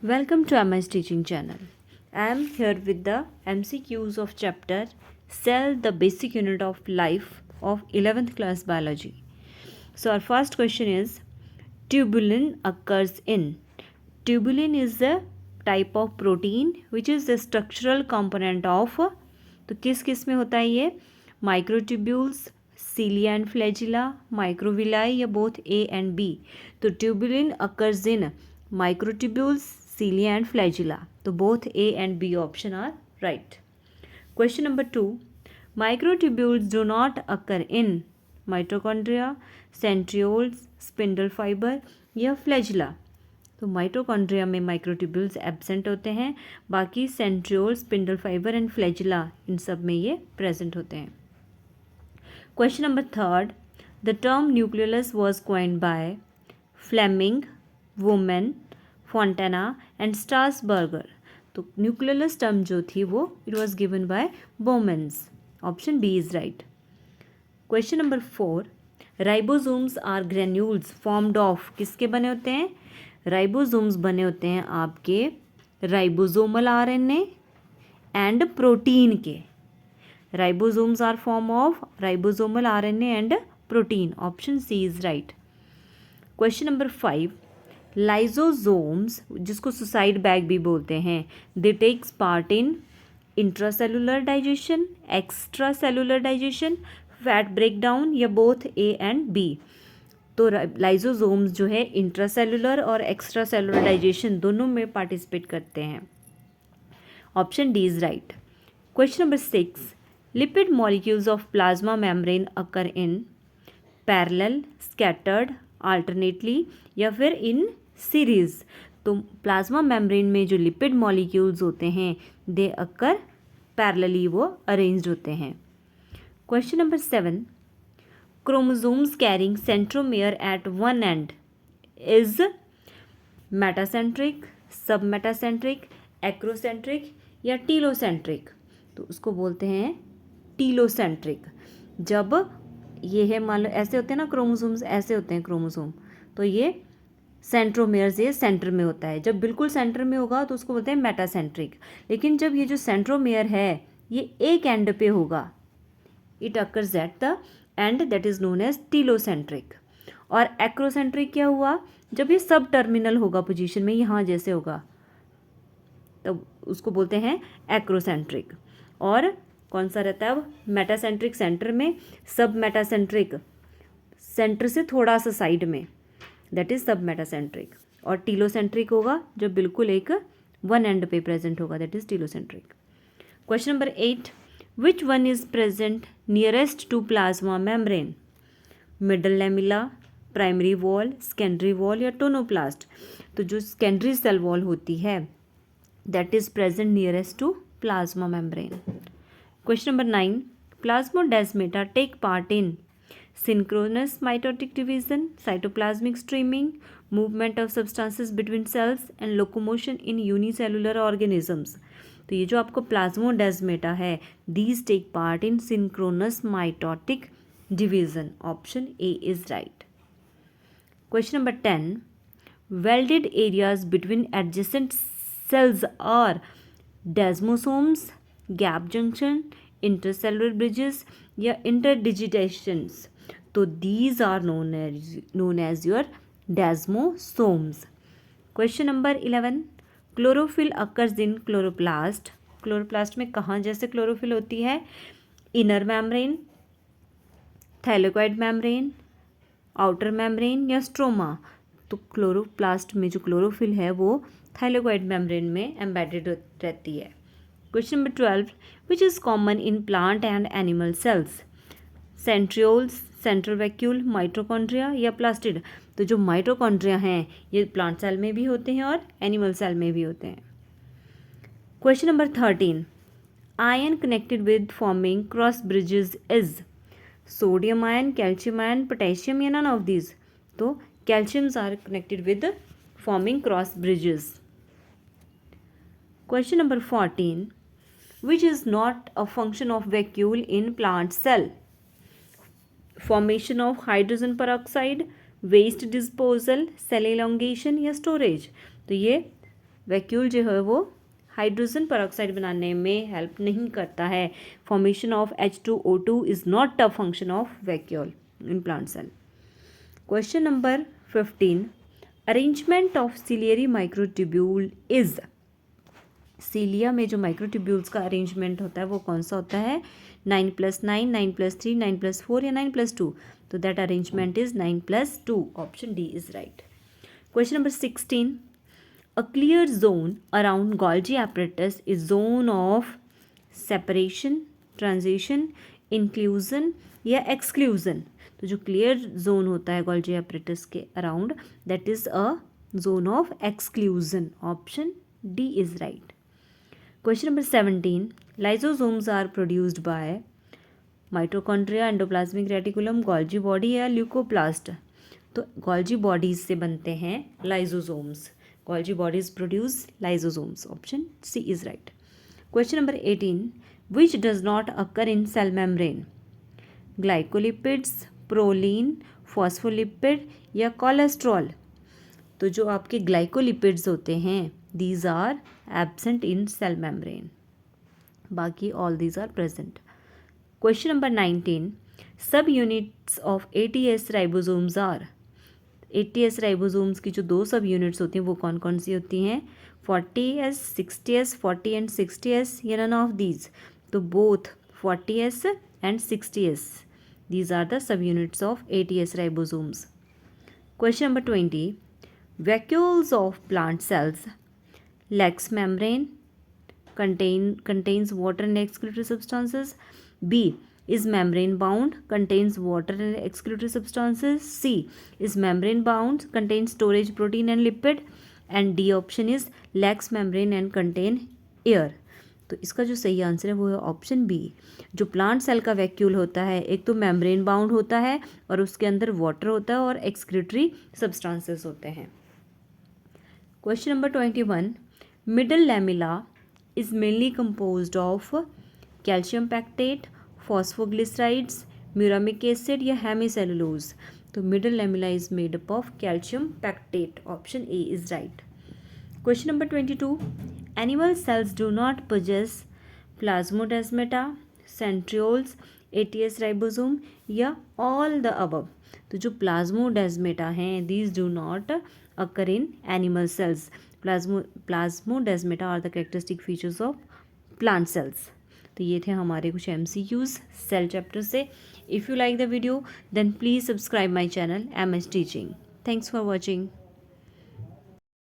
Welcome to MS Teaching Channel. I am here with the MCQs of chapter Cell, the basic unit of life of 11th class biology. So our first question is tubulin occurs in. Tubulin is the type of protein which is the structural component of तो किस किस में होता है ये microtubules cilia and flagella microvilli या both A and B तो tubulin occurs in microtubules cilia and flagella तो both A and B option are right. Question number 2 microtubules do not occur in mitochondria centrioles spindle fiber या flagella तो mitochondria में microtubules absent होते हैं बाकी centriole spindle fibre and flagella इन सब में ये प्रेजेंट होते हैं. Question number 3 the term nucleus was coined by Fleming women Fontana and Strasburger तो न्यूक्लियस टर्म जो थी वो it was given by Bowman's. Option B is right. Question number 4 ribosomes are granules formed of किसके बने होते हैं ribosomes बने होते हैं आपके राइबोसोमल आरएनए एंड प्रोटीन के. Ribosomes are form of ribosomal RNA and protein. Option C is right. Question number 5 lysosomes जिसको सुसाइड बैग भी बोलते हैं they takes part in intracellular digestion extracellular digestion fat breakdown या both A and B. तो lysosomes जो है intracellular और extra cellular digestion दोनों में पार्टिसिपेट करते हैं. Option D is right. Question number 6 lipid molecules of plasma membrane occur in parallel scattered alternately या फिर इन सीरीज. तो प्लाज्मा मेम्ब्रेन में जो लिपिड मॉलिक्यूल्स होते हैं दे अकर पैरेलली वो अरेंज्ड होते हैं. Question number 7 chromosomes carrying centromere at one end is metacentric, submetacentric, acrocentric या telocentric. तो उसको बोलते हैं telocentric. जब ये है मान लो ऐसे होते हैं ना क्रोमोसोम्स ऐसे होते हैं क्रोमोसोम तो ये सेंट्रोमेयर से सेंटर में होता है. जब बिल्कुल सेंटर में होगा तो उसको बोलते हैं मेटासेंट्रिक. लेकिन जब ये जो सेंट्रोमेयर है ये एक एंड पे होगा it occurs at the end that is known as telocentric. और एक्रोसेंट्रिक क्या हुआ जब ये सब टर्मिनल होगा पोजीशन में यहाँ जैसे होगा तब उसको बोलते हैं एक्रोसेंट्रिक. और कौन सा रहता है अब मेटासेंट्रिक सेंटर में सब मेटासेंट्रिक सेंटर से थोड़ा सा साइड में दैट इज सब मेटासेंट्रिक. और टीलोसेंट्रिक होगा जब बिल्कुल एक वन एंड पे प्रेजेंट होगा that is telocentric. Question number 8 Which one is present nearest to plasma membrane? Middle lamella, primary wall, secondary wall या tonoplast. तो जो secondary cell wall होती है that is present nearest to plasma membrane. Question number 9. Plasmodesmata take part in synchronous mitotic division, cytoplasmic streaming, movement of substances between cells and locomotion in unicellular organisms. तो ये जो आपको plasmodesmata है these take part in synchronous mitotic division. Option A is right. Question number 10 welded areas between adjacent cells are desmosomes gap junction intercellular bridges या interdigitations. तो these are known as your desmosomes. Question number 11 chlorophyll occurs in chloroplast. Chloroplast में कहाँ जैसे chlorophyll होती है inner membrane thylakoid membrane outer membrane या stroma. तो chloroplast में जो क्लोरोफिल है वो थाइलेकोइड मेम्ब्रेन में एम्बेडेड रहती है. Question number 12 which is common in plant and animal cells centrioles central vacuole mitochondria या प्लास्टिड. तो जो माइटोकॉन्ड्रिया हैं ये प्लांट सेल में भी होते हैं और एनिमल सेल में भी होते हैं. Question number 13 ion connected with forming cross bridges is sodium ion calcium ion potassium या नन ऑफ दीज. तो calciums are connected with forming cross bridges. Question number 14 which is not a function of vacuole in plant cell formation of hydrogen peroxide waste disposal cell elongation या storage. तो ये vacuole जो है वो hydrogen peroxide बनाने में help नहीं करता है. Formation of H2O2 is not a function of vacuole in plant cell. Question number 15. Arrangement of ciliary microtubule is. Cilia में जो माइक्रोट्यूब्यूल्स का अरेंजमेंट होता है वो कौन सा होता है? 9+9, 9+3, 9+4 या 9+2. तो that arrangement is 9+2. Option D is right. Question number 16. A clear zone around Golgi apparatus is zone of separation, transition, inclusion या exclusion. तो जो क्लियर जोन होता है गोल्जी apparatus के around that is a zone of exclusion. Option D is right. Question number 17. Lysosomes are produced by mitochondria, endoplasmic reticulum, Golgi body या leucoplast. तो Golgi bodies से बनते हैं lysosomes. Golgi bodies produce lysosomes. Option C is right. Question number 18. Which does not occur in cell membrane? Glycolipids, proline, phospholipid या cholesterol. तो जो आपके glycolipids होते हैं these are absent in cell membrane. बाकी all these are present. Question number 19. Subunits of ATS ribosomes are. ATS ribosomes की जो 2 सब यूनिट्स होती हैं वो कौन कौन सी होती हैं? 40S, 60S, 40 एंड 60S या नन ऑफ दीज. तो both 40S and 60S these are the subunits of ATS ribosomes. Question number 20. Vacuoles of plant cells lacks membrane, contains water and excretory substances. B is membrane bound, contains water and excretory substances. C is membrane bound, contains storage protein and lipid. And D option is lacks membrane and contain air. तो इसका जो सही answer है वो है option B. जो plant cell का vacuole होता है एक तो मेम्ब्रेन बाउंड होता है और उसके अंदर वाटर होता है और एक्सक्रीटरी सब्सटेंसेस होते हैं. Question number 21. Middle lamella is mainly composed of calcium pectate, phosphoglycerides, muramic acid या हेमीसेलुलोज. तो middle lamella is made up of calcium pectate. Option A is right. Question number 22. Animal cells do not possess plasmodesmata, centrioles, ATS ribosome या all the above. तो जो plasmodesmata हैं these do not occur in animal cells. Plasmodesmata are the characteristic features of plant cells. तो ये थे हमारे कुछ MCQs cell chapter से. If you like the video then please subscribe my channel MS Teaching. Thanks for watching.